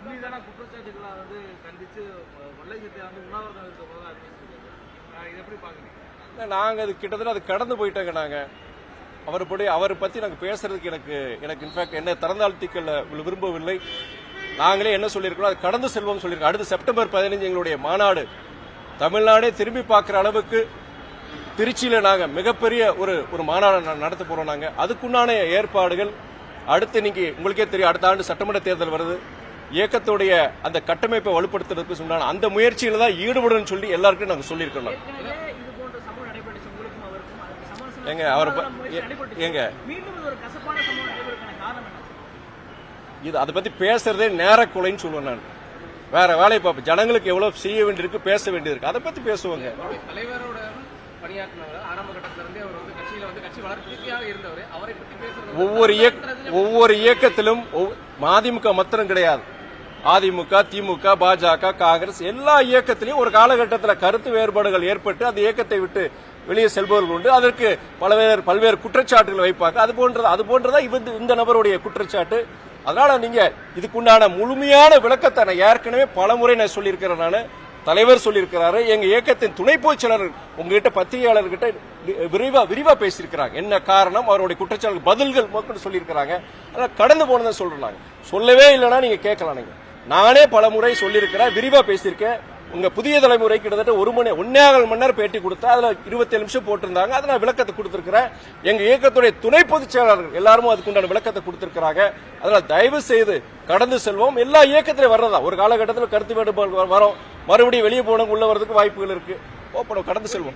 மீதான குற்றச்சாட்டுகளை வந்து கண்டிச்சு கொள்ளை சட்டை வந்து உண்ணாவிரதம் இருக்க போது அறிவிச்சிருக்காங்க. இதை எப்படி பாக்குறீங்க? நாங்க அது கிட்டத்தட்ட அது கடந்து போயிட்டாங்க. நாங்க அவரை பத்தி நாங்க பேசுறதுக்கு எனக்கு இன்ஃபேக்ட் என்ன திறந்தாழ்த்திக்கல விரும்பவில்லை. நாங்களே என்ன சொல்லியிருக்கோம், அது கடந்து செல்வோம் சொல்லியிருக்கோம். அடுத்து செப்டம்பர் 15 எங்களுடைய மாநாடு தமிழ்நாடே திரும்பி பார்க்கிற அளவுக்கு திருச்சியில நாங்க மிகப்பெரிய ஒரு மாநாடு நடத்த போறோம். நாங்க அதுக்குண்டான ஏற்பாடுகள் அடுத்து நீங்க உங்களுக்கே தெரியும், அடுத்த ஆண்டு சட்டமன்ற தேர்தல் வருது. இயக்கத்துடைய அந்த கட்டமைப்பை வலுப்படுத்துறதுக்கு சொன்னாங்க. அந்த முயற்சியில தான் ஈடுபடும் சொல்லி எல்லாருக்கும் நாங்க சொல்லியிருக்கோம். எங்க அவர் எங்க இது அதை பத்தி பேசுறதே நேர கொலைன்னு சொல்லுவேன். நான் வேற வேலையை பார்ப்பேன். ஜனங்களுக்கு எவ்வளவு செய்ய வேண்டியிருக்கு, பேச வேண்டியிருக்கு, அதை பத்தி பேசுவாங்க. தலைவரோட பணியாற்றினவர் ஆரம்ப கட்டத்திலிருந்தே அவர் வந்து கட்சியில வந்து கட்சி வளர்ச்சியாக இருந்தவர். அவரை பற்றி பேசுறது ஒவ்வொரு இயக்கத்திலும் மதிமுக மாத்திரம் கிடையாது, அதிமுக, திமுக, பாஜக, காங்கிரஸ் எல்லா இயக்கத்திலையும் ஒரு காலகட்டத்தில் கருத்து வேறுபாடுகள் ஏற்பட்டு அந்த இயக்கத்தை விட்டு வெளியே செல்பவர்கள் உண்டு. அதற்கு பல்வேறு குற்றச்சாட்டுகள் வைப்பாங்க. அது போன்றதா இந்த நபருடைய குற்றச்சாட்டு. அதனால நீங்க இதுக்குண்டான முழுமையான விளக்கத்தை நான் ஏற்கனவே பலமுறை நான் சொல்லியிருக்கிறேன். நான் தலைவர் சொல்லியிருக்கிறாரு, எங்க இயக்கத்தின் துணை பொதுச் செயலாளர் உங்ககிட்ட பத்திரிகையாளர்கிட்ட விரிவா பேசியிருக்கிறாங்க. என்ன காரணம், அவருடைய குற்றச்சாட்டு பதில்கள் சொல்லியிருக்கிறாங்க. அதனால கடந்து போனதை சொல்றாங்க. சொல்லவே இல்லைன்னா நீங்க கேட்கலாம். நீங்க நானே பலமுறை சொல்லியிருக்கிறேன், விரிவா பேசியிருக்கேன். உங்க புதிய தலைமுறை கிட்டத்தட்ட 1.5 மணி நேரம் பேட்டி கொடுத்தா அதுல 27 நிமிஷம் போட்டிருந்தாங்க. அதை நான் விளக்கத்தை கொடுத்திருக்கிறேன். எங்க இயக்கத்துடைய துணை பொதுச் செயலாளர்கள் எல்லாரும் அதுக்குண்டான விளக்கத்தை கொடுத்திருக்கிறாங்க. அதனால தயவு செய்து கடந்து செல்வோம். எல்லா இயக்கத்திலும் வர்றதா ஒரு காலகட்டத்தில் கருத்து வேறுபாடு வரும், மறுபடியும் வெளியே போனவங்க உள்ள வரதுக்கு வாய்ப்புகள் இருக்கு. கடந்து செல்வோம்.